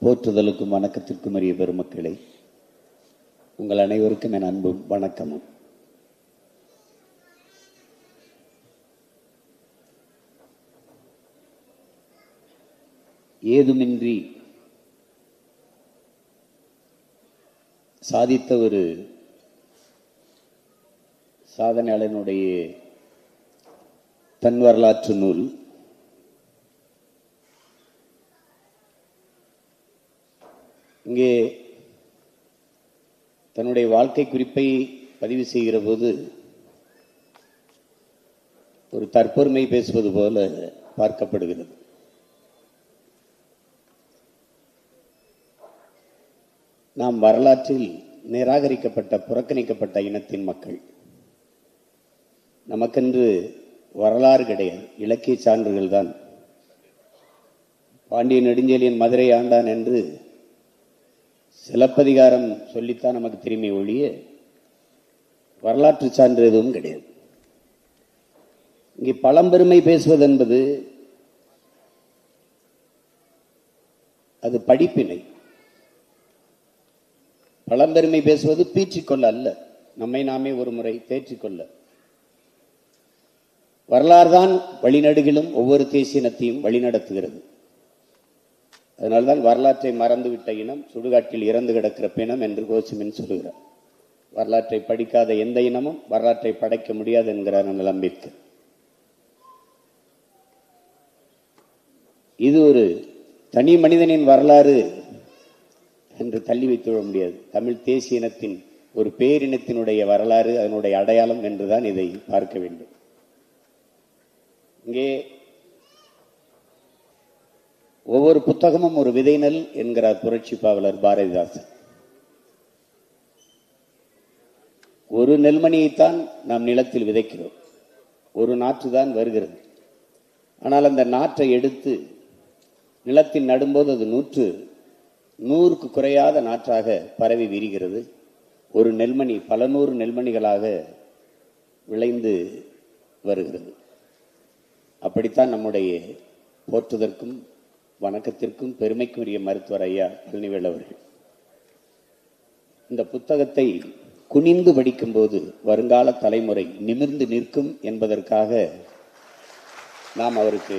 போற்றுதலுக்கும் வணக்கத்திற்கும் உரிய பெருமக்களே, உங்கள் அனைவருக்கும் என் அன்பும் வணக்கமும். ஏதுமின்றி சாதித்த ஒரு சாதனையாளனுடைய தன் வரலாற்று நூல் இங்கே தன்னுடைய வாழ்க்கை குறிப்பை பதிவு செய்கிற போது ஒரு தற்பெருமை பேசுவது போல பார்க்கப்படுகிறது. நாம் வரலாற்றில் நிராகரிக்கப்பட்ட புறக்கணிக்கப்பட்ட இனத்தின் மக்கள். நமக்கென்று வரலாறு கிடையாது, இலக்கிய சான்றுகள் தான். பாண்டிய நெடுஞ்செழியன் மதுரை ஆண்டான் என்று சிலப்பதிகாரம் சொல்லித்தான் நமக்கு திரும்பி ஒழிய வரலாற்று சான்று எதுவும் கிடையாது. இங்கே பழம்பெருமை பேசுவது என்பது அது படிப்பினை. பழம்பெருமை பேசுவது பீற்றிக்கொள்ள அல்ல, நம்மை நாமே ஒரு முறை தேற்றிக்கொள்ள. வரலாறு தான் வழிநடுகிலும் ஒவ்வொரு தேசியனத்தையும் வழிநடத்துகிறது. அதனால்தான் வரலாற்றை மறந்துவிட்ட இனம் சுடுகாட்டில் இறந்து கிடக்கிற பிணம் என்று கோசிமின் சொல்கிறார். வரலாற்றை படிக்காத எந்த இனமும் வரலாற்றை படைக்க முடியாது என்கிறார் அம்பேத்கர். இது ஒரு தனி மனிதனின் வரலாறு என்று தள்ளி வைத்துவிட முடியாது. தமிழ் தேசிய இனத்தின் ஒரு பேரினத்தினுடைய வரலாறு, அதனுடைய அடையாளம் என்றுதான் இதை பார்க்க வேண்டும். இங்கே ஒவ்வொரு புத்தகமும் ஒரு விதைநெல் என்கிறார் புரட்சி பாவலர் பாரதிதாசன். ஒரு நெல்மணியைத்தான் நாம் நிலத்தில் விதைக்கிறோம், ஒரு நாற்று தான் வருகிறது. ஆனால் அந்த நாற்றை எடுத்து நிலத்தில் நடும்போது அது 100க்கு குறையாத நாற்றாக பரவி விரிகிறது. ஒரு நெல்மணி பல 100 நெல்மணிகளாக விளைந்து வருகிறது. அப்படித்தான் நம்முடைய போற்றுதற்கும் வணக்கத்திற்கும் பெருமைக்குரிய மருத்துவர் ஐயா பழனிவேல் அவர்கள் இந்த புத்தகத்தை குனிந்து படிக்கும் போது வருங்கால தலைமுறை நிமிர்ந்து நிற்கும் என்பதற்காக நாம் அவருக்கு,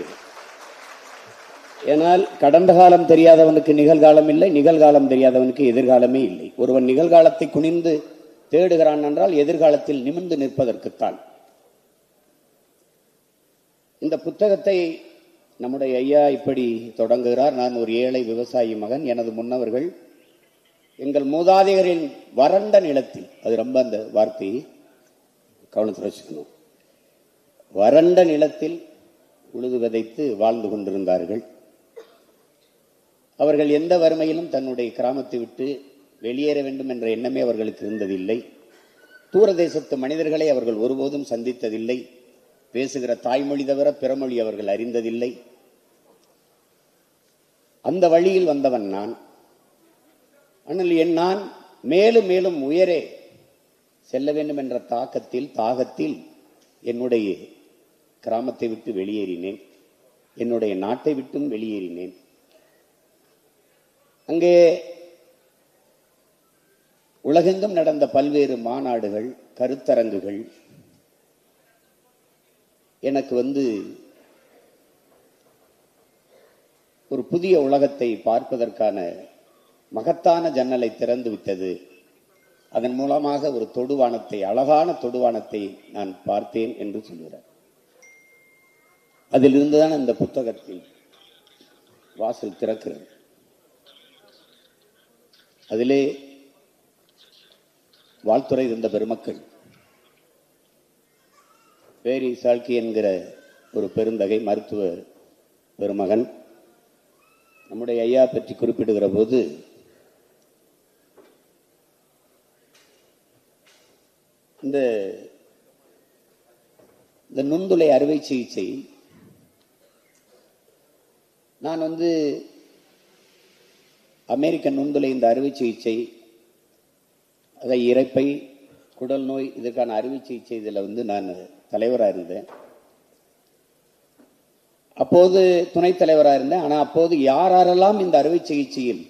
ஏனால் கடந்த காலம் தெரியாதவனுக்கு நிகழ்காலம் இல்லை, நிகழ்காலம் தெரியாதவனுக்கு எதிர்காலமே இல்லை. ஒருவன் நிகழ்காலத்தை குனிந்து தேடுகிறான் என்றால் எதிர்காலத்தில் நிமிர்ந்து நிற்பதற்குத்தான். இந்த புத்தகத்தை நம்முடைய ஐயா இப்படி தொடங்குகிறார். நான் ஒரு ஏழை விவசாயி மகன். எனது முன்னவர்கள் எங்கள் மூதாதையரின் வறண்ட நிலத்தில், அது ரொம்ப அந்த வார்த்தையை கவனத்தில் வச்சுக்கணும், வறண்ட நிலத்தில் உழுது விதைத்து வாழ்ந்து கொண்டிருந்தார்கள். அவர்கள் எந்த வறுமையிலும் தன்னுடைய கிராமத்தை விட்டு வெளியேற வேண்டும் என்ற எண்ணமே அவர்களுக்கு இருந்ததில்லை. தூரதேசத்து மனிதர்களை அவர்கள் ஒருபோதும் சந்தித்ததில்லை. பேசுகிற தாய்மொழி தவிர பிறமொழி அவர்கள் அறிந்ததில்லை. அந்த வழியில் வந்தவன் நான். ஆனால் நான் மேலும் மேலும் உயரே செல்ல வேண்டும் என்ற தாகத்தில் என்னுடைய கிராமத்தை விட்டு வெளியேறினேன், என்னுடைய நாட்டை விட்டும் வெளியேறினேன். அங்கே உலகெங்கும் நடந்த பல்வேறு மாநாடுகள், கருத்தரங்குகள் எனக்கு ஒரு புதிய உலகத்தை பார்ப்பதற்கான மகத்தான ஜன்னலை திறந்து விட்டது. அதன் மூலமாக ஒரு தொடுவானத்தை, அழகான தொடுவானத்தை நான் பார்த்தேன் என்று சொல்கிறார். அதிலிருந்துதான் இந்த புத்தகத்தில் வாசல் திறக்கிறது. அதிலே வாழ்த்துறை இருந்த பெருமக்கள், பேரி சால்கி என்கிற ஒரு பெருந்தகை மருத்துவ பெருமகன் நம்முடைய ஐயா பற்றி குறிப்பிடுகிற போது இந்த நுண்துளை அறுவை சிகிச்சை நான் அமெரிக்க நுண்துளை இந்த அறுவை சிகிச்சை, அதை இரைப்பை குடல் நோய் இதற்கான அறுவை சிகிச்சை இதில் நான் தலைவராக இருந்தேன். அப்போது துணைத் தலைவராக இருந்தேன். ஆனால் அப்போது யாரெல்லாம் இந்த அறுவை சிகிச்சையில்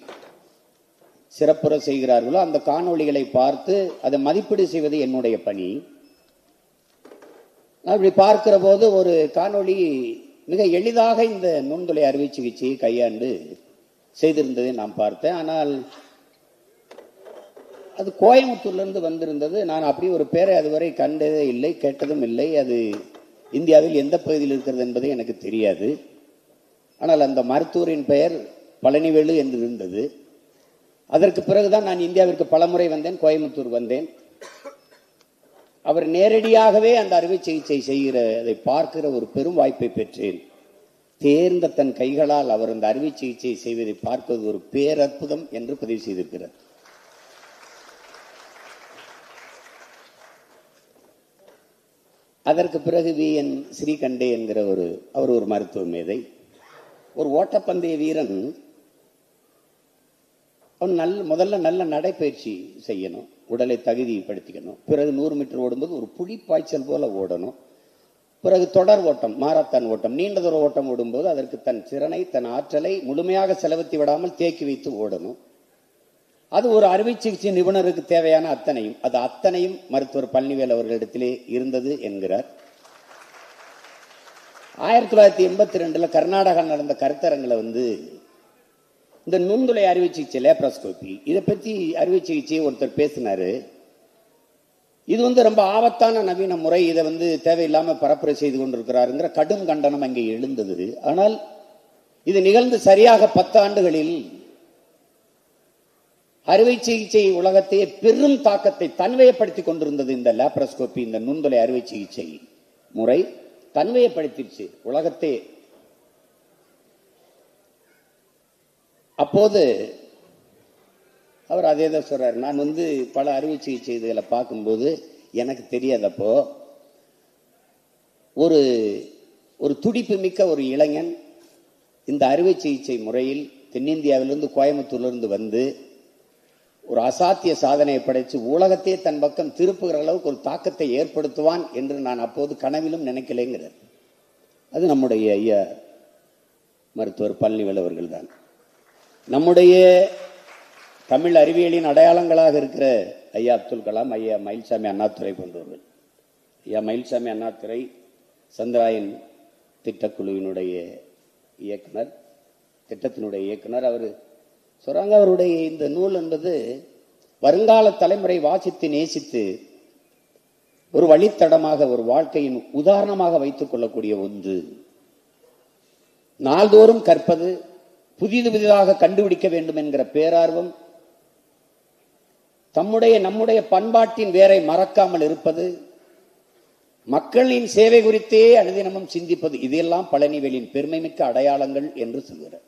சிறப்புற செய்கிறார்களோ அந்த காணொளிகளை பார்த்து அதை மதிப்பீடு செய்வது என்னுடைய பணி. அப்படி பார்க்கிற போது ஒரு காணொளி மிக எளிதாக இந்த நுண்துளை அறுவை சிகிச்சையை கையாண்டு செய்திருந்ததை நான் பார்த்தேன். ஆனால் அது கோயம்புத்தூர்லேருந்து வந்திருந்தது. நான் அப்படி ஒரு பேரை அதுவரை கண்டதே இல்லை, கேட்டதும் இல்லை. அது இந்தியாவில் எந்த பகுதியில் இருக்கிறது என்பது எனக்கு தெரியாது. ஆனால் அந்த மருத்துவரின் பெயர் பழனிவேலு என்று இருந்தது. அதற்கு பிறகுதான் நான் இந்தியாவிற்கு பலமுறை வந்தேன், கோயம்புத்தூர் வந்தேன். அவர் நேரடியாகவே அந்த அறுவை சிகிச்சை செய்கிறதை பார்க்கிற ஒரு பெரும் வாய்ப்பை பெற்றேன். தேர்ந்த தன் கைகளால் அவர் அந்த அறுவை சிகிச்சை செய்வதை பார்ப்பது ஒரு பேரற்புதம் என்று பதிவு செய்திருக்கிறார். அதற்கு பிறகு VN ஸ்ரீகண்டே என்கிற அவர் ஒரு மருத்துவ மேதை, ஒரு ஓட்டப்பந்தய வீரன். அவன் முதல்ல நல்ல நடைப்பயிற்சி செய்யணும், உடலை தகுதிப்படுத்திக்கணும். பிறகு 100 மீட்டர் ஓடும்போது ஒரு புலிப்பாய்ச்சல் போல ஓடணும். பிறகு தொடர் ஓட்டம், மாரத்தான் ஓட்டம், நீண்ட தூர ஓட்டம் ஓடும்போது அதற்கு தன் திறனை, தன் ஆற்றலை முழுமையாக செலவத்தி விடாமல் தேக்கி வைத்து ஓடணும். அது ஒரு அறுவை சிகிச்சை நிபுணருக்கு தேவையான அத்தனையும் மருத்துவர் பழனிவேல் அவர்களிடத்திலே இருந்தது என்கிறார். 1982 கர்நாடகா நடந்த கருத்தரங்கில் இந்த நுண்துளை அறுவை சிகிச்சை, லேப்ராஸ்கோபி, இதை பற்றி அறுவை சிகிச்சையை ஒருத்தர் பேசினாரு. இது ரொம்ப ஆபத்தான நவீன முறை, இதை தேவையில்லாமல் பரப்புரை செய்து கொண்டிருக்கிறாருங்கிற கடும் கண்டனம் அங்கே எழுந்தது. ஆனால் இது நிகழ்ந்து சரியாக 10 ஆண்டுகளில் அறுவை சிகிச்சை உலகத்தையே பெரும் தாக்கத்தை தன்வயப்படுத்திக் கொண்டிருந்தது. இந்த லேப்ராஸ்கோபி, இந்த நுண்துளை அறுவை சிகிச்சை முறை தன்வயப்படுத்திடுச்சு உலகத்தை. அப்போது அவர் அதே தான் சொல்றாரு. நான் பல அறுவை சிகிச்சை இதுகளை பார்க்கும்போது எனக்கு தெரியாதப்போ ஒரு துடிப்பு மிக்க ஒரு இளைஞன் இந்த அறுவை சிகிச்சை முறையில் தென்னிந்தியாவிலிருந்து கோயம்புத்தூர்லிருந்து ஒரு அசாத்திய சாதனையை படைத்து உலகத்தையே தன் பக்கம் திருப்புகிற அளவுக்கு ஒரு தாக்கத்தை ஏற்படுத்துவான் என்று நான் அப்போது கனவிலும் நினைக்கலைங்கிறார். அது நம்முடைய ஐயா மருத்துவர் பழனிவேல் அவர்கள் தான். நம்முடைய தமிழ் அறிவியலின் அடையாளங்களாக இருக்கிற ஐயா அப்துல் கலாம், ஐயா மயில்சாமி அண்ணாதுரை போன்றவர்கள். ஐயா மயில்சாமி அண்ணாதுரை சந்திராயன் திட்டக்குழுவினுடைய இயக்குனர், திட்டத்தினுடைய இயக்குனர். அவர் சொல்றாங்க, அவருடைய இந்த நூல் என்பது வருங்கால தலைமுறை வாசித்து நேசித்து ஒரு வழித்தடமாக, ஒரு வாழ்க்கையின் உதாரணமாக வைத்துக் கொள்ளக்கூடிய ஒன்று. நாள்தோறும் கற்பது, புதிதாக கண்டுபிடிக்க வேண்டும் என்கிற பேரார்வம், நம்முடைய பண்பாட்டின் வேரை மறக்காமல் இருப்பது, மக்களின் சேவை குறித்தே அனுதினமும் சிந்திப்பது, இதெல்லாம் பழனிவேலின் பெருமைமிக்க அடையாளங்கள் என்று சொல்கிறார்.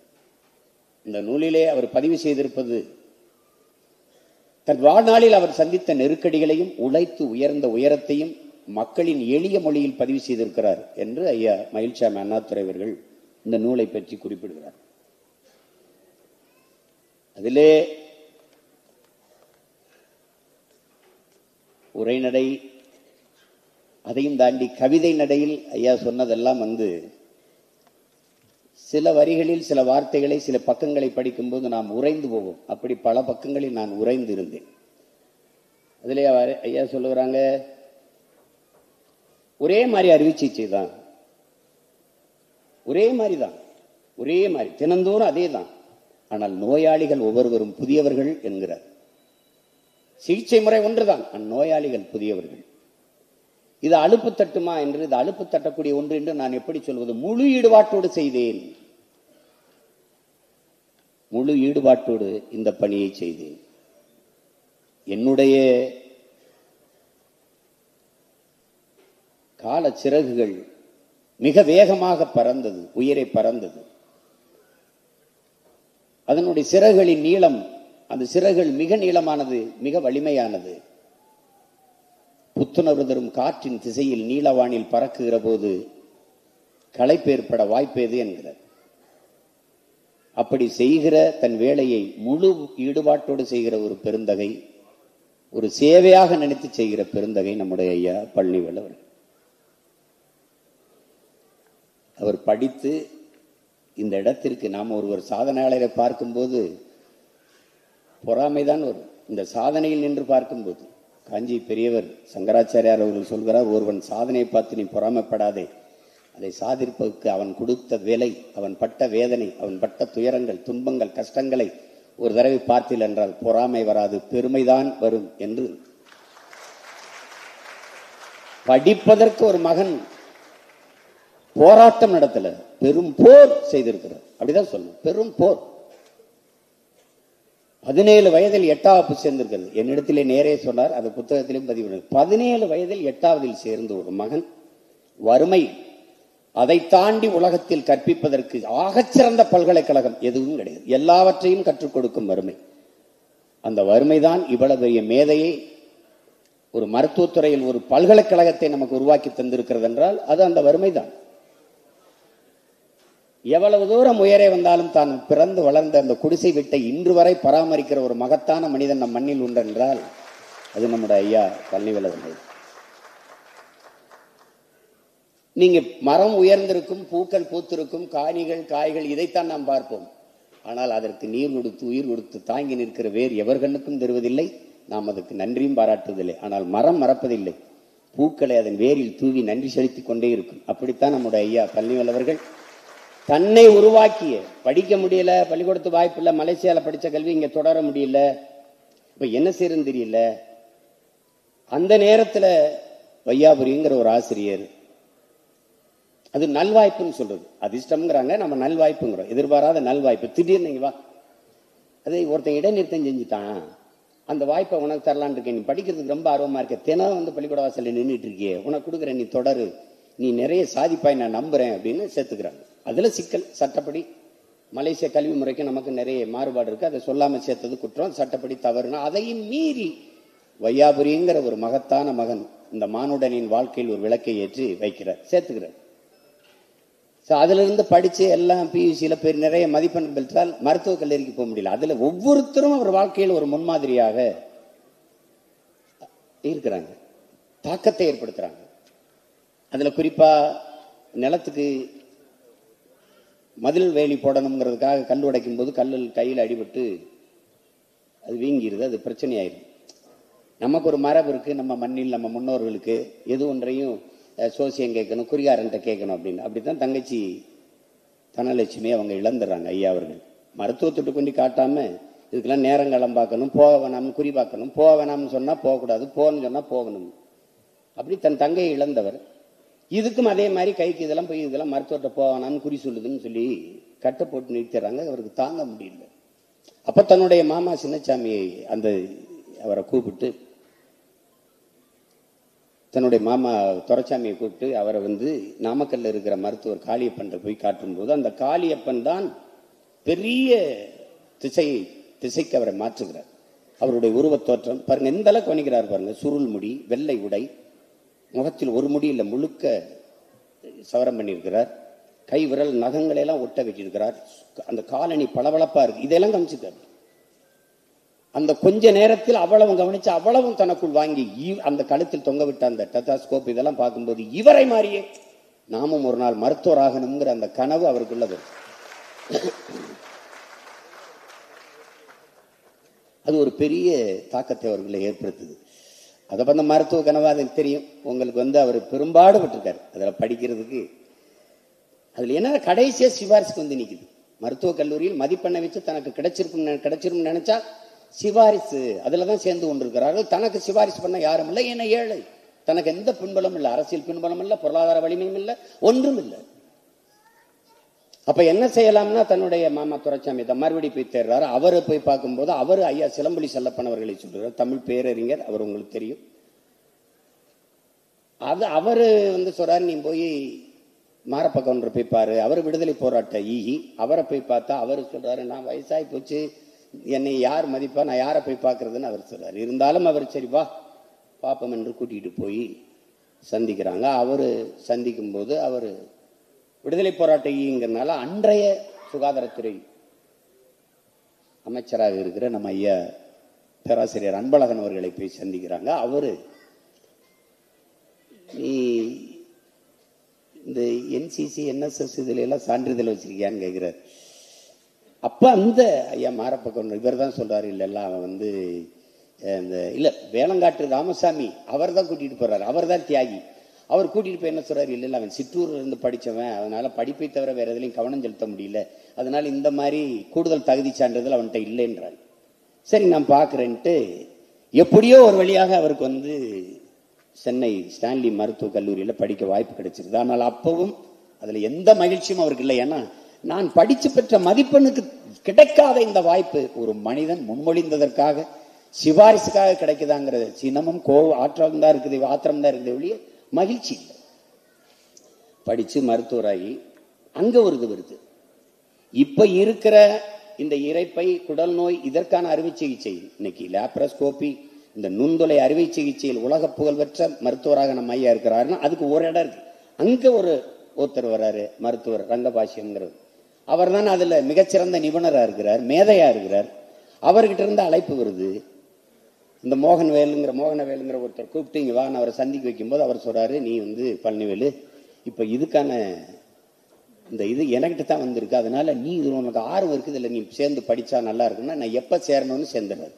இந்த நூலிலே அவர் பதிவு செய்திருப்பது தன் வாழ்நாளில் அவர் சந்தித்த நெருக்கடிகளையும் உழைத்து உயர்ந்த உயரத்தையும் மக்களின் எளிய மொழியில் பதிவு செய்திருக்கிறார் என்று ஐயா மயில்சாமி அண்ணாதுரை அவர்கள் இந்த நூலை பற்றி குறிப்பிடுகிறார். அதிலே உரைநடை, அதையும் தாண்டி கவிதை நடையில் ஐயா சொன்னதெல்லாம் சில வரிகளில் சில வார்த்தைகளை, சில பக்கங்களை படிக்கும்போது நாம் உறைந்து போவோம். அப்படி பல பக்கங்களில் நான் உறைந்து இருந்தேன். அதிலே ஐயா சொல்லுகிறாங்க, ஒரே மாதிரி அறுவை சிகிச்சை தான், ஒரே மாதிரி தினந்தோறும் அதே தான். ஆனால் நோயாளிகள் ஒவ்வொருவரும் புதியவர்கள் என்கிறார். சிகிச்சை முறை ஒன்றுதான், நோயாளிகள் புதியவர்கள். இது அலுப்பு தட்டுமா என்று, இது அலுப்பு தட்டக்கூடிய ஒன்று என்று நான் எப்படி சொல்வது? முழு ஈடுபாட்டோடு செய்தேன், முழு ஈடுபாட்டோடு இந்த பணியை செய்தேன். என்னுடைய கால சிறகுகள் மிக வேகமாக பறந்தது, உயிரை பறந்தது. அதனுடைய சிறகுகளின் நீளம், அந்த சிறகுகள் மிக நீளமானது, மிக வலிமையானது. புத்துணர்வு தரும் காற்றின் திசையில் நீலவானில் பறக்குகிற போது களைப்பு ஏற்பட வாய்ப்பேது என்கிறார். அப்படி செய்கிற தன் வேலையை முழு ஈடுபாட்டோடு செய்கிற ஒரு பெருந்தகை, ஒரு சேவையாக நினைத்து செய்கிற பெருந்தகை நம்முடைய ஐயா பழனிவேல் அவர்கள். அவர் படித்து இந்த இடத்திற்கு நாம் ஒருவர் சாதனையாளரை பார்க்கும்போது பொறாமைதான் வரும். இந்த சாதனையில் நின்று பார்க்கும்போது காஞ்சி பெரியவர் சங்கராச்சாரியார் அவர்கள் சொல்கிறார், ஒருவன் சாதனையை பார்த்து நீ பொறாமைப்படாதே, அதை சாதிப்பதற்கு அவன் கொடுத்த வேலை, அவன் பட்ட வேதனை, அவன் பட்ட துயரங்கள், துன்பங்கள், கஷ்டங்களை ஒரு தடவை பார்த்தீர்கள் என்றால் பொறாமை வராது, பெருமைதான் வரும் என்று. படிப்பதற்கு ஒரு மகன் போராட்டம் நடத்தல, பெரும் போர் செய்திருக்கிறார். அப்படிதான் சொல்லணும், பெரும் போர். 17 வயதில் 8ஆம் வகுப்பு சேர்ந்திருக்கிறது. என்னிடத்திலே நேரே சொன்னார், அது புத்தகத்திலும் பதிவு. 17 வயதில் 8ஆவதில் சேர்ந்த ஒரு மகன், வறுமை, அதை தாண்டி உலகத்தில் கற்பிப்பதற்கு ஆகச்சிறந்த பல்கலைக்கழகம் எதுவும் கிடையாது, எல்லாவற்றையும் கற்றுக் கொடுக்கும் வறுமை. அந்த வறுமைதான் இவ்வளவு பெரிய மேதையை, ஒரு மருத்துவத்துறையில் ஒரு பல்கலைக்கழகத்தை நமக்கு உருவாக்கி தந்திருக்கிறது என்றால் அது அந்த வறுமைதான். எவ்வளவு தூரம் உயரே வந்தாலும் தான் பிறந்து வளர்ந்த அந்த குடிசை வீட்டை இன்று வரை பராமரிக்கிற ஒரு மகத்தான மனிதன் நம் மண்ணில் உண்டு என்றால் அது நம்முடைய ஐயா பழனிவேல். நீங்க மரம் உயர்ந்திருக்கும், பூக்கள் பூத்திருக்கும், காணிகள் காய்கள், இதைத்தான் நாம் பார்ப்போம். ஆனால் அதற்கு நீர் கொடுத்து உயிர் கொடுத்து தாங்கி நிற்கிற வேறு எவர்களுக்கும் தருவதில்லை, நாம் அதுக்கு நன்றியும் பாராட்டுவதில்லை. ஆனால் மரம் மறப்பதில்லை, பூக்களை அதன் வேரில் தூவி நன்றி செலுத்திக் கொண்டே இருக்கும். அப்படித்தான் நம்முடைய ஐயா பழனிவேல் அவர்கள் தன்னை உருவாக்கிய, படிக்க முடியல, பள்ளிக்கூடத்து வாய்ப்பு இல்லை, மலேசியாவில் படித்த கல்வி இங்கே தொடர முடியல, இப்ப என்ன செய்யறதுன்னு தெரியல. அந்த நேரத்தில் வையாபுரிங்கிற ஒரு ஆசிரியர், அது நல்வாய்ப்புன்னு சொல்றது, அதிர்ஷ்டம்ங்கிறாங்க, நம்ம நல்வாய்ப்புங்கிறோம், எதிர்பாராத நல்வாய்ப்பு. திடீர்னு நீங்க வா, அதை ஒருத்தன் இடைநிறுத்தம் செஞ்சுட்டான், அந்த வாய்ப்பை உனக்கு தரலான் இருக்கேன், நீ படிக்கிறதுக்கு ரொம்ப ஆர்வமா இருக்க, தினம் வந்து பள்ளிக்கூட வாசல்ல நின்றுட்டு இருக்கியே, உனக்கு கொடுக்குறேன், நீ தொடரு, நீ நிறைய சாதிப்பாய், நான் நம்புறேன் அப்படின்னு சேர்த்துக்கிறாங்க. அதுல சிக்கல். சட்டப்படி மலேசிய கல்வி முறைக்கு நமக்கு நிறைய மாறுபாடு இருக்கு, அதை சொல்லாம சேர்த்தது குற்றம், சட்டப்படி தவறுனா அதையும் மீறி வையாபுரிங்கிற ஒரு மகத்தான மகன் இந்த மானுடனின் வாழ்க்கையில் ஒரு விளக்கை ஏற்றி வைக்கிறார், சேர்த்துக்கிறார். அதுல இருந்து படிச்சு எல்லாம் பியூசியில பேர் நிறைய மதிப்பெண் பெற்றால் மருத்துவக் கல்லூரிக்கு போக முடியல. அதுல ஒவ்வொருத்தரும் அவர் வாழ்க்கையில் ஒரு முன்மாதிரியாக இருக்கிறாங்க, தாக்கத்தை ஏற்படுத்துறாங்க. அதுல குறிப்பா நிலத்துக்கு மதில் வேலி போடணுங்கிறதுக்காக கல் உடைக்கும் போது கல்லில் கையில் அடிபட்டு அது வீங்கிருது, அது பிரச்சனை ஆயிரும். நமக்கு ஒரு மரபு இருக்கு, நம்ம மண்ணில் நம்ம முன்னோர்களுக்கு எது ஒன்றையும் சோசியம் கேட்கணும், குறிகாரன்ட்ட கேட்கணும் அப்படின்னு. அப்படித்தான் தங்கச்சி தனலட்சுமி அவங்க இழந்துடுறாங்க. ஐயா அவர்கள் மருத்துவத்திட்டு கொண்டு காட்டாம இதுக்கெல்லாம் நேரங்காலம் பார்க்கணும், போக வேணாம்னு குறி பார்க்கணும், போக வேணாம்னு சொன்னா போகக்கூடாது, போகணும்னு சொன்னா போகணும். அப்படி தன் தங்கையை இழந்தவர். இதுக்கும் அதே மாதிரி கைக்கு இதெல்லாம் போய் இதெல்லாம் மருத்துவத்தை போவானான்னு குறி சொல்லுதுன்னு சொல்லி கட்டை போட்டு நிறுத்திடுறாங்க. அவருக்கு தாங்க முடியல. அப்ப தன்னுடைய மாமா சின்னசாமியை அந்த அவரை கூப்பிட்டு, தன்னுடைய மாமா துரைசாமியை கூப்பிட்டு அவரை வந்து நாமக்கல்ல இருக்கிற மருத்துவர் காளியப்பன் போய் காட்டும் போது அந்த காளியப்பன் தான் பெரிய திசைக்கு அவரை மாற்றுகிறார். அவருடைய உருவத் தோற்றம் பாருங்க, எந்த அளவுக்கு வணிகிறார் பாருங்க. சுருள் முடி, வெள்ளை உடை, முகத்தில் ஒரு முடி இல்லை முழுக்க சவரம் பண்ணியிருக்கிறார், கை விரல் நகங்களை எல்லாம் ஒட்ட வச்சிருக்கிறார், அந்த காலணி பளபளப்பா இருக்கு, இதெல்லாம் கவனிச்சுக்காரு. அந்த கொஞ்ச நேரத்தில் அவ்வளவும் கவனிச்சு அவ்வளவும் தனக்குள் வாங்கி அந்த கழுத்தில் தொங்க விட்ட அந்த டெத்தாஸ்கோப் இதெல்லாம் பார்க்கும்போது இவரை மாதிரியே நாமும் ஒரு நாள் மருத்துவர் ஆகணுங்கிற அந்த கனவு அவருக்குள்ளது. அது ஒரு பெரிய தாக்கத்தை அவர்களை ஏற்படுத்துது. அதை பண்ண மருத்துவ கனவு அது தெரியும் உங்களுக்கு. வந்து அவர் பெரும்பாடுபட்டிருக்காரு அதில் படிக்கிறதுக்கு. அதுல என்ன கடைசியா சிபாரிசுக்கு வந்து நிக்குது. மருத்துவக் கல்லூரியில் மதிப்பெண்ணை வச்சு தனக்கு கிடைச்சிரும் நினைச்சா சிபாரிசு அதுலதான் சேர்ந்து கொண்டிருக்கிறார்கள். தனக்கு சிபாரிசு பண்ண யாரும் இல்லை, ஏன்னா ஏழை, தனக்கு எந்த பின்பலம் இல்லை, அரசியல் பின்பலம் இல்லை, பொருளாதார வலிமையும் இல்லை, ஒன்றும் இல்லை. அப்ப என்ன செய்யலாம்னா தன்னுடைய மாமா துரைசாமி மறுபடி போய் தேர்றாரு. அவரை போய் பார்க்கும்போது அவரு ஐயா சிலம்பொலி செல்லப்பன் அவர்களை சொல்றார், தமிழ் பேரறிஞர், அவர் உங்களுக்கு தெரியும். அது அவரு வந்து சொல்றாரு, நீ போய் மாரப்பக்கவுண்டரை போய் பாரு, அவர் விடுதலை போராட்ட ஈகி, அவரை போய் பார்த்தா அவரு சொல்றாரு, நான் வயசாகி போச்சு, என்னை யார் மதிப்பா, நான் யாரை போய் பார்க்கறதுன்னு அவர் சொல்றாரு. இருந்தாலும் அவர் சரி வா பாப்பம் என்று கூட்டிகிட்டு போய் சந்திக்கிறாங்க. அவரு சந்திக்கும் போது அவர் விடுதலை போராட்ட ஈங்கிறதுனால அன்றைய சுகாதாரத்துறை அமைச்சராக இருக்கிற நம்ம ஐயா பேராசிரியர் அன்பழகன் அவர்களை போய் சந்திக்கிறாங்க. அவரு நீ இந்த NCC NSS இதுல எல்லாம் சான்றிதழ் வச்சிருக்கியான்னு கேட்கிறார். அப்ப அந்த ஐயா மாரப்ப இவர் தான் சொல்றாரு, இல்ல அவன் வந்து இல்ல வேளங்காட்டு ராமசாமி அவர் தான் கூட்டிட்டு போறாரு, அவர் தான் தியாகி. அவர் கூட்டிட்டு போய் என்ன சொல்றாரு, இல்ல அவன் சிற்றூர்ல இருந்து படிச்சவன், அதனால படிப்பை தவிர வேற எதுலையும் கவனம் செலுத்த முடியல, அதனால இந்த மாதிரி கூடுதல் தகுதி சான்றிதழ் அவன்கிட்ட இல்லைன்றாரு. சரி நான் பாக்குறேன்ட்டு எப்படியோ ஒரு வழியாக அவருக்கு வந்து சென்னை ஸ்டான்லி மருத்துவக் கல்லூரியில் படிக்க வாய்ப்பு கிடைச்சிருது. ஆனால் அப்பவும் அதுல எந்த மகிழ்ச்சியும் அவருக்கு இல்லை. ஏன்னா நான் படிச்சு பெற்ற மதிப்பெண்ணுக்கு கிடைக்காத இந்த வாய்ப்பு ஒரு மனிதன் முன்மொழிந்ததற்காக சிபாரிசுக்காக கிடைக்குதாங்கிற சினமும் ஆத்திரம் தான் இருக்குது ஒழிய மகிழ்ச்சி இல்லை. படிச்சு மருத்துவராகி அங்க ஒரு இது வருது. இப்ப இருக்கிற இந்த இரைப்பை குடல் நோய் இதற்கான அறுவை சிகிச்சை இன்னைக்கு லேப்ரோஸ்கோபி, இந்த நுண்துளை அறுவை சிகிச்சையில் உலக புகழ்பெற்ற மருத்துவராக நம்ம ஐயா இருக்கிறாருன்னா அதுக்கு ஒரு இடம் இருக்கு. அங்க ஒருத்தர் வர்றாரு, மருத்துவர் ரங்கபாஷ்யம்ங்கிறது. அவர் தான் அதுல மிகச்சிறந்த நிபுணரா இருக்கிறார், மேதையா இருக்கிறார். அவர்கிட்ட இருந்து அழைப்பு வருது. இந்த மோகனவேலுங்கிற ஒருத்தர் கூப்பிட்டு இங்க வான்னு அவரை சந்திக்க வைக்கும்போது அவர் சொல்றாரு, நீ வந்து பழனிவேலு இப்ப இதுக்கான இந்த இது எனக்கிட்ட தான் வந்திருக்கு, அதனால நீ இது உனக்கு ஆர்வம் இருக்குது, இல்லை நீ சேர்ந்து படிச்சா நல்லா இருக்குன்னா நான் எப்ப சேரணும்னு சேர்ந்துடுறாரு.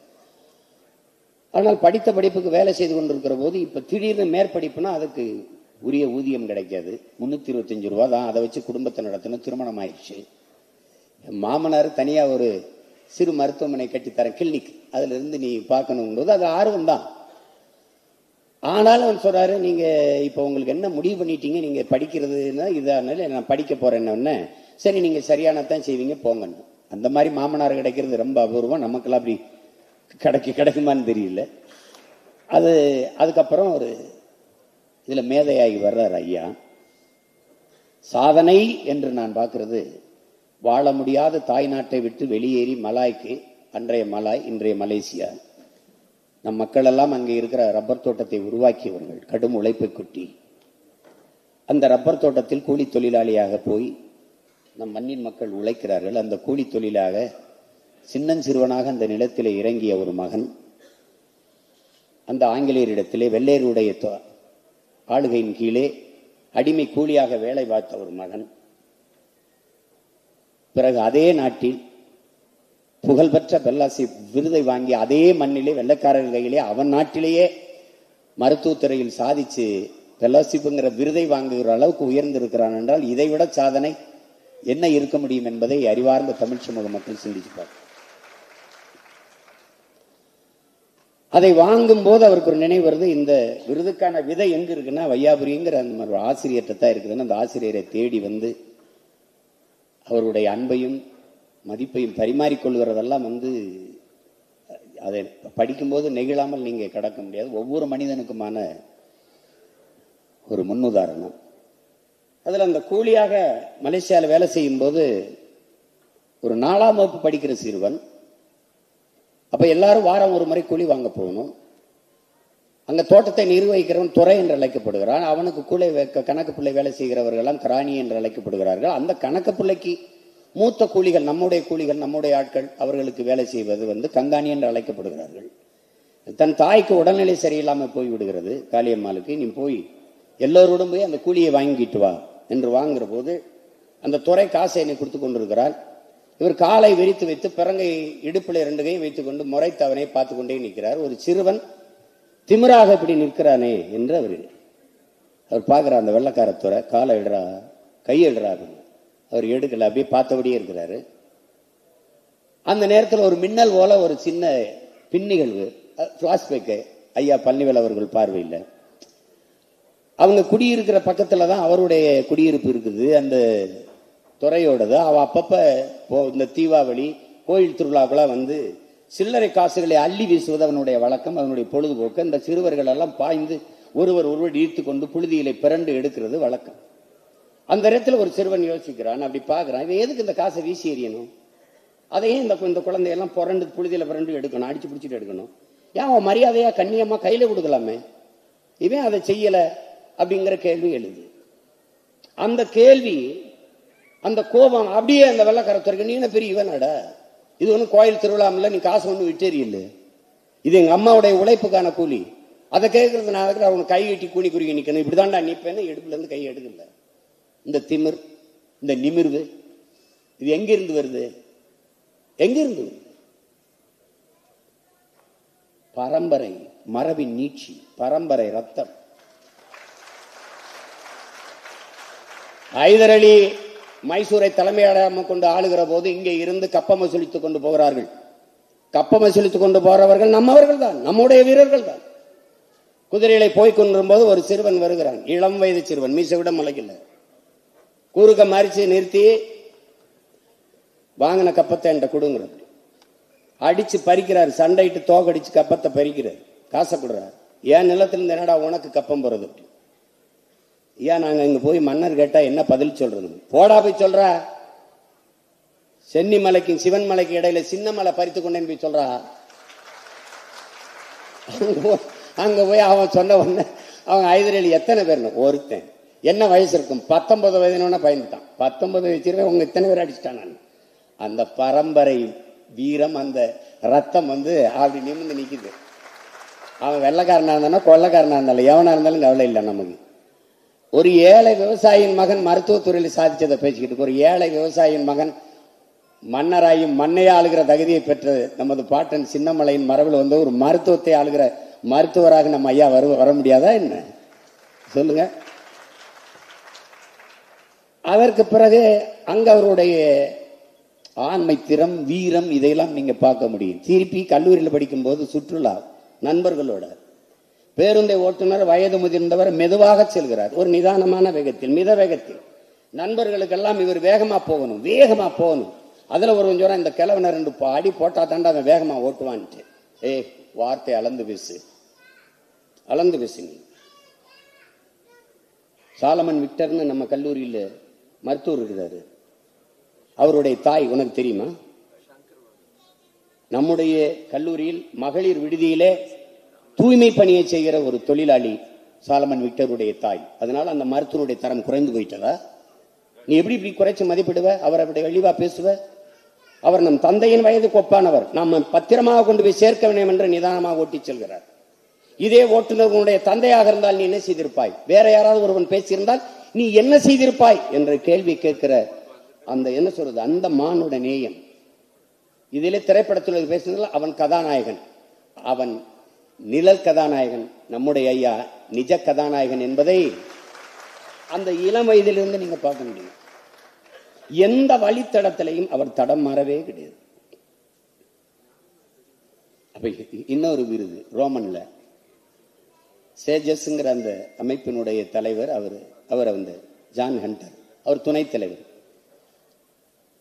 ஆனால் படித்த படிப்புக்கு வேலை செய்து கொண்டிருக்கிற போது இப்ப திடீர்னு மேற்படிப்புனா அதுக்கு உரிய ஊதியம் கிடைக்காது. 325 ரூபா தான், அதை வச்சு குடும்பத்தை நடத்தணும். திருமணம் ஆயிடுச்சு. மாமனார் தனியா ஒரு சிறு மருத்துவமனை கட்டித்தரேன், கிளினிக், அதுல இருந்து நீ பார்க்கணும் போது அது ஆர்வம் தான். ஆனாலும் அவன் சொல்றாரு, நீங்க இப்ப உங்களுக்கு என்ன முடிவு பண்ணிட்டீங்க, நீங்க படிக்கிறதுன்னா இதனால நான் படிக்க போறேன்னு. சரி நீங்க சரியானதான் செய்வீங்க போங்கன்னு. அந்த மாதிரி மாமனார் கிடைக்கிறது ரொம்ப அபூர்வம். நமக்கெல்லாம் அப்படி கிடைக்குமான்னு தெரியல. அதுக்கப்புறம் ஒரு இதுல மேதையாகி வர்றார் ஐயா. சாதனை என்று நான் பார்க்கிறது, வாழ முடியாத தாய் நாட்டை விட்டு வெளியேறி மலாய்க்கு, அன்றைய மலாய் இன்றைய மலேசியா, நம் மக்கள் எல்லாம் அங்கே இருக்கிற ரப்பர் தோட்டத்தை உருவாக்கியவர்கள். கடும் உழைப்பை கொட்டி அந்த ரப்பர் தோட்டத்தில் கூலி தொழிலாளியாக போய் நம் மண்ணின் மக்கள் உழைக்கிறார்கள். அந்த கூலி தொழிலாக சின்னஞ்சிறுவனாக அந்த நிலத்திலே இறங்கிய ஒரு மகன், அந்த ஆங்கிலேயரிடத்திலே வெள்ளையருடைய ஆளுகையின் கீழே அடிமை கூலியாக வேலை பார்த்த ஒரு மகன், பிறகு அதே நாட்டில் புகழ்பெற்ற பெல்லாசி விருதை வாங்கி அதே மண்ணிலே வெள்ளைக்காரர்கள் கையிலே அவன் நாட்டிலேயே மருத்துவத்துறையில் சாதிச்சு பெல்லாசிப்புங்கிற விருதை வாங்குகிற அளவுக்கு உயர்ந்திருக்கிறான் என்றால் இதைவிட சாதனை என்ன இருக்க முடியும் என்பதை அறிவார்ந்த தமிழ் சமூக மக்கள் சிந்திச்சுப்பார். அதை வாங்கும் போது அவருக்கு ஒரு நினைவு வருது, இந்த விருதுக்கான விதை எங்க இருக்குன்னா வையாபுரிங்கிற அந்த மாதிரி ஆசிரியர்கிட்ட தான் இருக்குதுன்னு அந்த ஆசிரியரை தேடி வந்து அவருடைய அன்பையும் மதிப்பையும் பரிமாறிக்கொள்கிறதெல்லாம் வந்து அதை படிக்கும்போது நெகிழாமல் நீங்க கடக்க முடியாது. ஒவ்வொரு மனிதனுக்குமான ஒரு முன்னுதாரணம். அதுல அந்த கூலியாக மலேசியாவில் வேலை செய்யும் போது ஒரு 4ஆம் வகுப்பு படிக்கிற சிறுவன், அப்ப எல்லாரும் வாரம் ஒரு முறை கூலி வாங்க போகணும். அங்க தோட்டத்தை நிர்வகிக்கிறவன் துறை என்று அழைக்கப்படுகிறான். அவனுக்கு கூலி கணக்கு பிள்ளை வேலை செய்கிறவர்கள் எல்லாம் கிராணி என்று அழைக்கப்படுகிறார்கள். அந்த கணக்கு பிள்ளைக்கு மூத்த கூலிகள், நம்முடைய கூலிகள், நம்முடைய ஆட்கள், அவர்களுக்கு வேலை செய்வது வந்து கங்காணி என்று அழைக்கப்படுகிறார்கள். தன் தாய்க்கு உடல்நிலை சரியில்லாமல் போய் விடுகிறது காளியம்மாளுக்கு. நீ போய் எல்லோரோடும் போய் அந்த கூலியை வாங்கிட்டு வா என்று வாங்குற போது அந்த துறை காசை என்னை கொடுத்து கொண்டிருக்கிறார். இவர் காலை விரித்து வைத்து பிறங்கை இடுப்பில் 2 கையும் வைத்துக் கொண்டு முறைத்து அவனை பார்த்து கொண்டே நிற்கிறார். ஒரு சிறுவன் திமிராக இப்படி நிற்கிறானே என்று அவர் பார்க்கிறார். அந்த வெள்ளக்காரத்துறை காலை எடுறா, கையிடுறா அப்படின்னு. அவர் எடுக்கல, அப்படியே பார்த்தபடியே இருக்கிறாரு. அந்த நேரத்தில் ஒரு மின்னல் போல ஒரு சின்ன பின்னிகழ்வு, பிளாஷ்பேக் ஐயா பழனிவேல் அவர்கள் பார்வையில். அவங்க குடியிருக்கிற பக்கத்துல தான் அவருடைய குடியிருப்பு இருக்குது, அந்த துறையோடது. அவ அப்பப்ப இந்த தீபாவளி கோயில் திருவிழாக்கெல்லாம் வந்து சில்லறை காசுகளை அள்ளி வீசுவது அவனுடைய வழக்கம், அவனுடைய பொழுதுபோக்கு. இந்த சிறுவர்கள் எல்லாம் பாய்ந்து ஒருவர் ஈர்த்து கொண்டு புழுதியிலே பிறண்டு எடுக்கிறது வழக்கம். அந்த இடத்துல ஒரு சிறுவன் யோசிக்கிறான், அப்படி பார்க்கிறான், இவன் எதுக்கு இந்த காசை வீசி எறியணும், அதையும் இந்த குழந்தையெல்லாம் புரண்டு புழுதியில பிறண்டு எடுக்கணும், அடிச்சு பிடிச்சிட்டு எடுக்கணும், ஏன் அவன் மரியாதையா கண்ணியமா கையில கொடுக்கலாமே, இவன் அதை செய்யல அப்படிங்கிற கேள்வி எழுது. அந்த கேள்வி, அந்த கோபம் அப்படியே அந்த வெள்ளக்காரத்துறைக்கு, நீ என்ன பெரிய இவனட, இது ஒன்றும் கோயில் திருவிழாமில்ல, நீ காசு ஒன்றும் விட்டேறியில்ல, இது எங்க அம்மாவுடைய உழைப்புக்கான கூலி, அதை கேட்கறதுனால அவனுக்கு கை கட்டி கூனி குறுகி நிற்கணும், இப்படிதான்டா நிற்பேன்னு இடுப்புல இருந்து கை எடுக்கல. இந்த திமிர், இந்த நிமிர்வு, இது எங்கிருந்து வருது? எங்கிருந்து? பரம்பரை, மரபின் நீட்சி, பரம்பரை ரத்தம். ஹைதர் அலி மைசூரை தலைமையிடமாக கொண்டு ஆளுகிற போது இங்கே இருந்து கப்பம் வசூலித்துக் கொண்டு போகிறார்கள். கப்பம் வசூலித்துக் கொண்டு போறவர்கள் நம்மவர்கள் தான், நம்முடைய வீரர்கள் தான். குதிரைகளை போய் கொண்டிருக்கும் போது ஒரு சிறுவன் வருகிறான், இளம் வயது சிறுவன், மீசை விட முளைக்கல, கூறுக மாறிச்சு நிறுத்தி வாங்கின கப்பத்தை என்கிட்ட கொடுங்கிறது. அடிச்சு பறிக்கிறார், சண்டையிட்டு தோக்கடிச்சு கப்பத்தை பறிக்கிறார், காசை கொடுறாரு. ஏன் நிலத்திலிருந்து என்னடா உனக்கு கப்பம் போறது? ஏன் நாங்க இங்க போய் மன்னர் கேட்டா என்ன பதில் சொல்றது? போடா போய் சொல்ற, சென்னி மலைக்கும் சிவன் மலைக்கு இடையில சின்ன மலை பறித்து கொண்டேன்னு போய் சொல்றா. அங்க போய் அவன் சொன்ன உடனே அவன் ஹைதர் அலி எத்தனை பேர்? ஒருத்தன். என்ன வயசு இருக்கும்? 19 வயதுன்னு பயந்துட்டான். 19 வயசு உங்க இத்தனை பேர் அடிச்சுட்டான். நான் அந்த பரம்பரை வீரம், அந்த ரத்தம் அப்படி நிமிர்ந்து நிக்குது. அவன் வெள்ளக்காரனா இருந்தாலும் கொள்ளக்காரனா இருந்தாலும் எவனா இருந்தாலும் கவலை இல்லை நமக்கு. ஒரு ஏழை விவசாயியின் மகன் மருத்துவத்துறையில் சாதிச்சதை பேசிக்கிட்டு, ஒரு ஏழை விவசாயியின் மகன் மன்னராயும் மண்ணையை ஆளுகிற தகுதியை பெற்ற நமது பாட்டன் சின்னமலையின் மரபில் ஒரு மருத்துவத்தை ஆளுகிற மருத்துவராக நம்ம ஐயா வர முடியாதா என்ன? சொல்லுங்க. அதற்கு பிறகு அங்க அவருடைய ஆண்மை, திறம், வீரம் இதையெல்லாம் நீங்க பார்க்க முடியும். திருப்பி கல்லூரியில் படிக்கும் போது சுற்றுலா நண்பர்களோட, பேருந்தை ஓட்டுநர் வயது முதிர்ந்தவர் மெதுவாக செல்கிறார், ஒரு நிதானமான வேகத்தில், மித வேகத்தில். நண்பர்களுக்கெல்லாம் இவர் வேகமா போகணும், வேகமா போகணும். அதுல ஒரு கொஞ்சம் இந்த கிழவனர் 2 அடி போட்டா தாண்டா அவன் வேகமா ஓட்டுவான்ட்டு. வார்த்தை அளந்து பேசு, அளந்து பேசு. சாலமன் விக்டர்னு நம்ம கல்லூரியில் மருத்துவர் இருக்கிறாரு. அவருடைய தாய் உனக்கு தெரியுமா? நம்முடைய கல்லூரியில் மகளிர் விடுதியிலே தூய்மை பணியை செய்கிற ஒரு தொழிலாளி சாலமன் விக்டருடைய தாய். அதனால அந்த மருத்துவருடைய தரம் குறைந்து போயிட்டதா? நீ எப்படி இப்படி குறைச்சு மதிப்பிடுவ? அவர் அப்படி வெளிவா பேசுவ? அவர் நம் தந்தையின் வயதுக்கு ஒப்பானவர், நாம் பத்திரமாக கொண்டு போய் சேர்க்க வேண்டும் என்று நிதானமாக ஓட்டி செல்கிறார். இதே ஓட்டுநர்களுடைய தந்தையாக இருந்தால் நீ என்ன செய்திருப்பாய்? வேற யாராவது ஒருவன் பேசியிருந்தால் நீ என்ன செய்திருப்பாய் என்ற கேள்வி கேட்கிற அந்த என்ன சொல்றது, அந்த மானுட நேயம். இதிலே திரைப்படத்தில் பேசுனதில் அவன் கதாநாயகன், அவன் நிழல் கதாநாயகன். நம்முடைய ஐயா நிஜ கதாநாயகன் என்பதை அந்த இளம் வயதிலிருந்து நீங்க பார்க்க முடியும். எந்த வழித்தடத்திலையும் அவர் தடம் மாறவே கிடையாது. அப்ப இன்னொரு விருது ரோமன்ல சேஜஸ்ங்கிற அந்த அமைப்பினுடைய தலைவர், அவர் ஜான் ஹண்டர், அவர் துணைத் தலைவர்.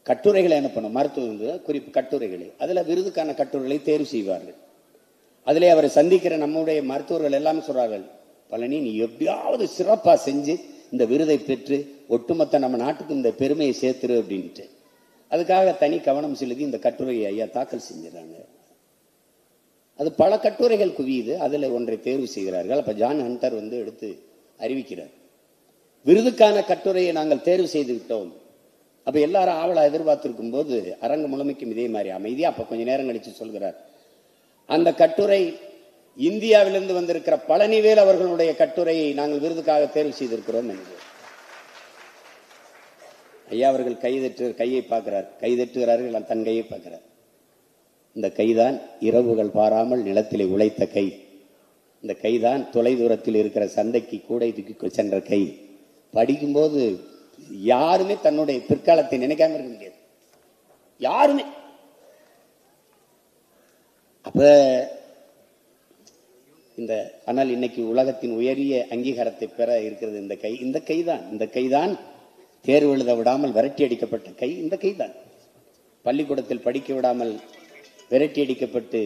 கட்டுரைகளை அனுப்பணும், மருத்துவ குறிப்பு கட்டுரைகளை, அதுல விருதுக்கான கட்டுரைகளை தேர்வு செய்வார்கள். அதிலே அவரை சந்திக்கிற நம்முடைய மருத்துவர்கள் எல்லாமே சொல்றார்கள், பழனி நீ எப்படியாவது சிறப்பா செஞ்சு இந்த விருதை பெற்று ஒட்டுமொத்த நம்ம நாட்டுக்கு இந்த பெருமையை சேர்த்துரு அப்படின்ட்டு. அதுக்காக தனி கவனம் செலுத்தி இந்த கட்டுரையை ஐயா தாக்கல் செஞ்சிடறாங்க. அது பல கட்டுரைகள் குவியுது, அதுல ஒன்றை தேர்வு செய்கிறார்கள். அப்ப ஜான் ஹண்டர் எடுத்து அறிவிக்கிறார், விருதுக்கான கட்டுரையை நாங்கள் தேர்வு செய்து விட்டோம். அப்ப எல்லாரும் ஆவலா எதிர்பார்த்திருக்கும் போது அரங்கு முழுமைக்கும் இதே மாதிரி அமைதியா அப்ப கொஞ்ச நேரம் கழிச்சு சொல்கிறார், அந்த கட்டுரை இந்தியாவிலிருந்து வந்திருக்கிற பழனிவேல் அவர்களுடைய கட்டுரையை நாங்கள் விருதுக்காக தேர்வு செய்திருக்கிறோம் என்று. ஐயா அவர்கள் கையை பார்க்கிறார், கைதட்டுகிறார்கள், தன் கையை பார்க்கிறார். இந்த கைதான் இரவுகள் பாராமல் நிலத்திலே உழைத்த கை. இந்த கைதான் தொலை தூரத்தில் இருக்கிற சந்தைக்கு கூடை தூக்கி சென்ற கை. படிக்கும்போது யாருமே தன்னுடைய பிற்காலத்தை நினைக்காம இருக்க முடியாது, யாருமே. அப்ப ஆனால் இன்னைக்கு உலகத்தின் உயரிய அங்கீகாரத்தை பெற இருக்கிறது இந்த கை. இந்த கைதான் தேர்வு எழுத விடாமல் விரட்டி அடிக்கப்பட்ட கை. இந்த கைதான் பள்ளிக்கூடத்தில் படிக்க விடாமல் விரட்டி அடிக்கப்பட்டு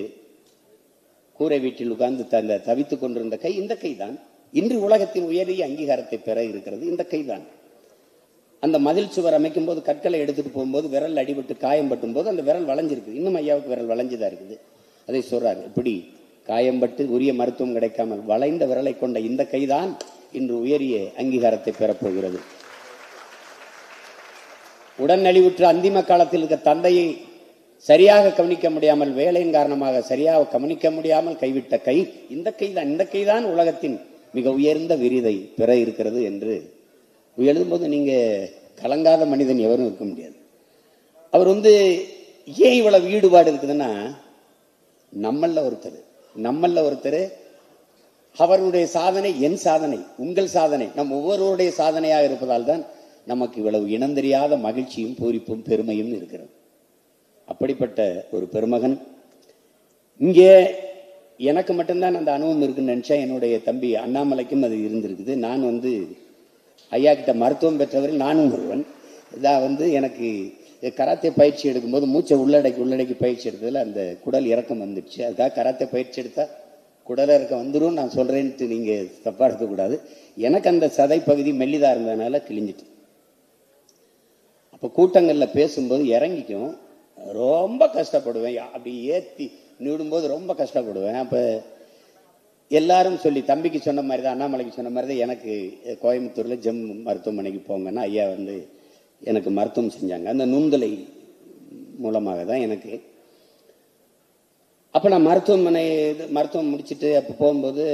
கூரை வீட்டில் உட்கார்ந்து தவித்துக் கொண்டிருந்த கை. இந்த கைதான் இன்று உலகத்தின் உயரிய அங்கீகாரத்தை பெற இருக்கிறது. இந்த கைதான் அந்த மதில் சுவர் அமைக்கும் போது கற்களை எடுத்துட்டு போகும்போது விரல் அடிபட்டு காயம்பட்டும் போது அந்த விரல் வளைஞ்சிருக்கு. இன்னும் ஐயாவுக்கு விரல் வளைஞ்சுதான் இருக்குது. அதை சொல்றாரு, இப்படி காயம்பட்டு உரிய மருத்துவம் கிடைக்காமல் வளைந்த விரலை கொண்ட இந்த கைதான் இன்று உயரிய அங்கீகாரத்தை பெறப்போகிறது. உடன் நலிவுற்ற அந்திம காலத்தில் இருக்க தந்தையை சரியாக கவனிக்க முடியாமல், வேலையின் காரணமாக சரியாக கவனிக்க முடியாமல் கைவிட்ட கை இந்த கைதான். இந்த கைதான் உலகத்தின் மிக உயர்ந்த விருதை பெற இருக்கிறது என்று எழுதும்போது நீங்க கலங்காத மனிதன் எவரும் இருக்க முடியாது. அவர் ஏன் இவ்வளவு ஈடுபாடு இருக்குதுன்னா, நம்மள ஒருத்தர் அவருடைய சாதனை என் சாதனை, உங்கள் சாதனை, நம் ஒவ்வொருவருடைய சாதனையாக இருப்பதால் தான் நமக்கு இவ்வளவு இனந்தெரியாத மகிழ்ச்சியும் பூரிப்பும் பெருமையும் இருக்கிறது. அப்படிப்பட்ட ஒரு பெருமகன். இங்கே எனக்கு மட்டும்தான் அந்த அனுபவம் இருக்குன்னு நினைச்சா, என்னுடைய தம்பி அண்ணாமலைக்கும் அது இருந்திருக்குது. நான் ஐயா கிட்ட மருத்துவம் பெற்றவர்கள் நானும் ஒருவன். இதான் எனக்கு கராத்தே பயிற்சி எடுக்கும்போது மூச்சை உள்ளடக்கி பயிற்சி எடுத்ததில் அந்த குடல் இறக்கம் வந்துடுச்சு. அதுக்காக கராத்தே பயிற்சி எடுத்தா குடல் இறக்கம் வந்துடும் நான் சொல்றேன்ட்டு நீங்க தப்பா எடுக்கக்கூடாது. எனக்கு அந்த சதை பகுதி மெல்லிதா இருந்ததுனால கிழிஞ்சிட்டு, அப்ப கூட்டங்கள்ல பேசும்போது இறங்கிக்கும் ரொம்ப கஷ்டப்படுவேன். அப்படி ஏத்தி நிடும்போது ரொம்ப கஷ்டப்படுவேன். அப்ப எல்லாரும் சொல்லி, தம்பிக்கு சொன்ன மாதிரி தான், அண்ணாமலைக்கு சொன்ன மாதிரி தான் எனக்கு கோயம்புத்தூர்ல ஜெம் மருத்துவமனைக்கு போங்கன்னா ஐயா எனக்கு மருத்துவம் செஞ்சாங்க. அந்த நுண்துளை மூலமாக தான் எனக்கு. அப்ப நான் மருத்துவம் முடிச்சுட்டு அப்ப போகும்போது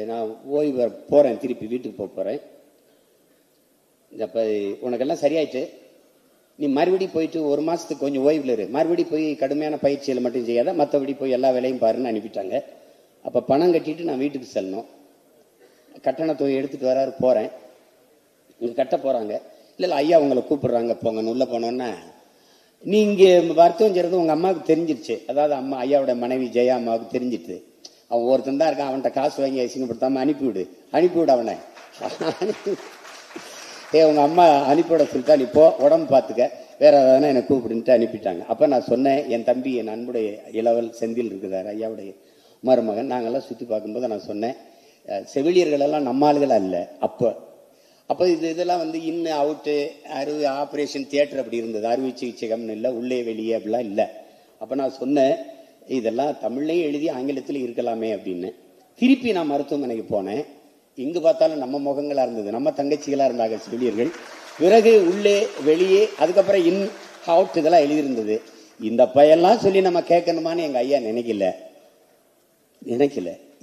நான் ஓய்வு போறேன், திருப்பி வீட்டுக்கு போறேன். அப்ப உனக்கெல்லாம் சரியாயிட்டு, நீ மறுபடியும் போயிட்டு ஒரு மாசத்துக்கு கொஞ்சம் ஓய்வுல இரு, மறுபடியும் போய் கடுமையான பயிற்சிகளை மட்டும் செய்யாத, மற்றபடி போய் எல்லா வேலையும் பாருன்னு அனுப்பிட்டாங்க. அப்ப பணம் கட்டிட்டு நான் வீட்டுக்கு செல்லணும். கட்டண தொகை எடுத்துட்டு வராரு, போறேன். இங்க கட்ட போறாங்க. இல்ல ஐயா உங்களை கூப்பிடுறாங்க போங்கன்னு உள்ள போனோன்னா, நீ இங்க மருத்துவம் செய்யறது உங்க அம்மாவுக்கு தெரிஞ்சிருச்சு. அதாவது அம்மா ஐயாவோட மனைவி ஜெயா அம்மாவுக்கு தெரிஞ்சிட்டு, அவன் ஒருத்தன் தான் இருக்கான், அவன்கிட்ட காசு வாங்கி அசிங்கப்படுத்தாம அனுப்பிவிடு அவனை. உங்க அம்மா அனுப்பிவிட சொல்லிட்டா, நீ போ, உடம்பு பார்த்துக்க, வேற ஏதாவது என்னை கூப்பிடுன்ட்டு அனுப்பிட்டாங்க. அப்ப நான் சொன்னேன், என் தம்பி என் அன்புடைய இளவல் செந்தில் இருக்குதாரு, ஐயாவுடைய மருமகன். நாங்கெல்லாம் சுற்றி பார்க்கும்போது நான் சொன்னேன், செவிலியர்கள் எல்லாம் நம்ம ஆளுகளா இல்லை. அப்போ இதெல்லாம் இன்னு அவுட்டு ஆப்ரேஷன் தியேட்டர் அப்படி இருந்தது, அறுவை சிகிச்சைகம்னு இல்லை, உள்ளே வெளியே அப்படிலாம் இல்லை. அப்போ நான் சொன்னேன், இதெல்லாம் தமிழ்லையும் எழுதி ஆங்கிலத்தில் இருக்கலாமே அப்படின்னு. திருப்பி நான் மருத்துவமனைக்கு போனேன். இங்கு பார்த்தாலும் நம்ம முகங்களா இருந்தது, நம்ம தங்கச்சிகளா இருந்தாங்க செவிலியர்கள். பிறகு உள்ளே வெளியே, அதுக்கப்புறம் இன் அவுட் இதெல்லாம் எழுதியிருந்தது. இந்த பையெல்லாம் சொல்லி நம்ம கேட்கணுமான்னு எங்க ஐயா நினைக்கல.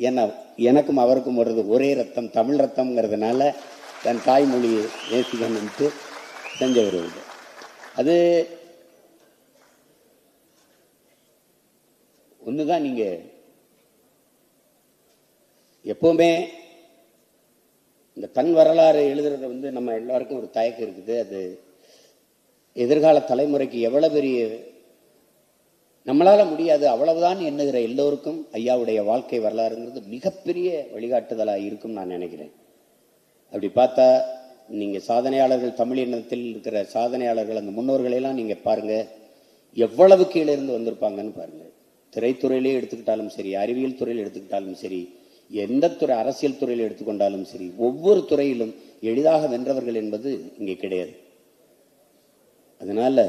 ஏன்னா எனக்கும் அவருக்கும் வருது ஒரே ரத்தம், தமிழ் ரத்தம்ங்கிறதுனால தன் தாய்மொழியை நேசிக்கணும்ட்டு செஞ்சவர். அது ஒண்ணுதான். நீங்க எப்பவுமே இந்த தன் வரலாறு எழுதுறது நம்ம எல்லாருக்கும் ஒரு தயக்கம் இருக்குது. அது எதிர்கால தலைமுறைக்கு எவ்வளவு பெரிய, நம்மளால முடியாது அவ்வளவுதான் எண்ணுகிற எல்லோருக்கும் ஐயாவுடைய வாழ்க்கை வரலாறுங்கிறது மிகப்பெரிய வழிகாட்டுதலாக இருக்கும் நான் நினைக்கிறேன். அப்படி பார்த்தா நீங்க சாதனையாளர்கள், தமிழ் இனத்தில் இருக்கிற சாதனையாளர்கள், அந்த முன்னோர்களெல்லாம் நீங்க பாருங்க, எவ்வளவு கீழே இருந்து வந்திருப்பாங்கன்னு பாருங்க. திரைத்துறையிலே எடுத்துக்கிட்டாலும் சரி, அறிவியல் துறையில் எடுத்துக்கிட்டாலும் சரி, எந்த துறை, அரசியல் துறையில் எடுத்துக்கொண்டாலும் சரி, ஒவ்வொரு துறையிலும் எளிதாக வென்றவர்கள் என்பது இங்கே கிடையாது. அதனால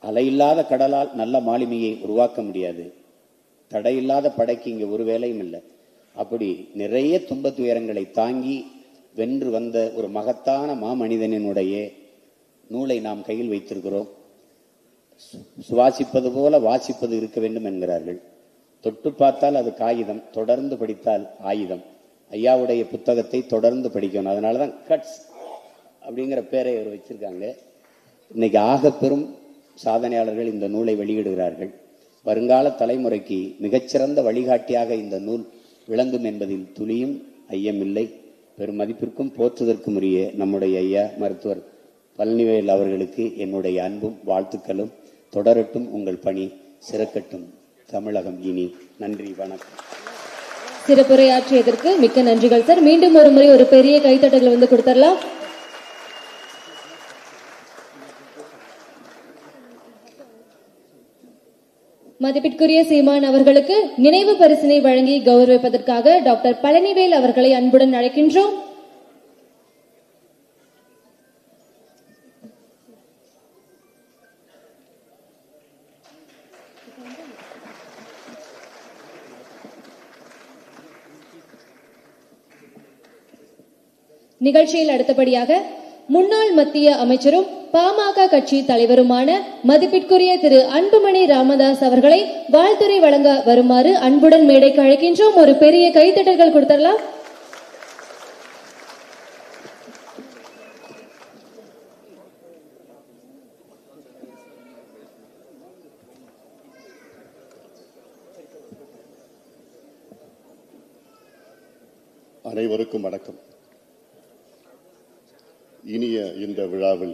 அலையில்லாத கடலால் நல்ல மாலுமியை உருவாக்க முடியாது, தடையில்லாத படைக்கு இங்கே ஒரு வேலையும் இல்லை. அப்படி நிறைய துன்ப துயரங்களை தாங்கி வென்று வந்த ஒரு மகத்தான மாமனிதனினுடைய நூலை நாம் கையில் வைத்திருக்கிறோம். சுவாசிப்பது போல வாசிப்பது இருக்க வேண்டும் என்கிறார்கள். தொட்டு பார்த்தால் அது காகிதம், தொடர்ந்து படித்தால் ஆயுதம். ஐயாவுடைய புத்தகத்தை தொடர்ந்து படிக்கணும். அதனாலதான் கட்ஸ் அப்படிங்கிற பேரை அவர் வச்சிருக்காங்க. இன்னைக்கு ஆக பெரும் சாதனையாளர்கள் இந்த நூலை வெளியிடுகிறார்கள். வருங்கால தலைமுறைக்கு மிகச்சிறந்த வழிகாட்டியாக இந்த நூல் விளங்கும் என்பதில் துளியும் ஐயமில்லை. பெரும் மதிப்பிற்கும் போற்றுதற்கும் உரிய நம்முடைய ஐயா மருத்துவர் பழனிவேல் அவர்களுக்கு என்னுடைய அன்பும் வாழ்த்துக்களும். தொடரட்டும் உங்கள் பணி, சிறக்கட்டும் தமிழகம் இனி. நன்றி, வணக்கம். சிறப்புரையாற்றியதற்கு மிக்க நன்றிகள் சார். மீண்டும் ஒரு முறை ஒரு பெரிய கைத்தட்டல் கொடுத்துடலாம். மதிப்பிற்குரிய சீமான் அவர்களுக்கு நினைவு பரிசினை வழங்கி கௌரவிப்பதற்காக டாக்டர் பழனிவேல் அவர்களை அன்புடன் அழைக்கின்றோம். நிகழ்ச்சியில் அடுத்தபடியாக முன்னாள் மத்திய அமைச்சரும் பாமக கட்சி தலைவருமான மதிப்பிற்குரிய திரு அன்புமணி ராமதாஸ் அவர்களை வாழ்த்துரை வழங்க வருமாறு அன்புடன் மேடைக்கு அழைக்கின்றோம். ஒரு பெரிய கைத்தட்டல்கள் கொடுத்துடலாம். அனைவருக்கும் வணக்கம். இனிய இந்த விழாவில்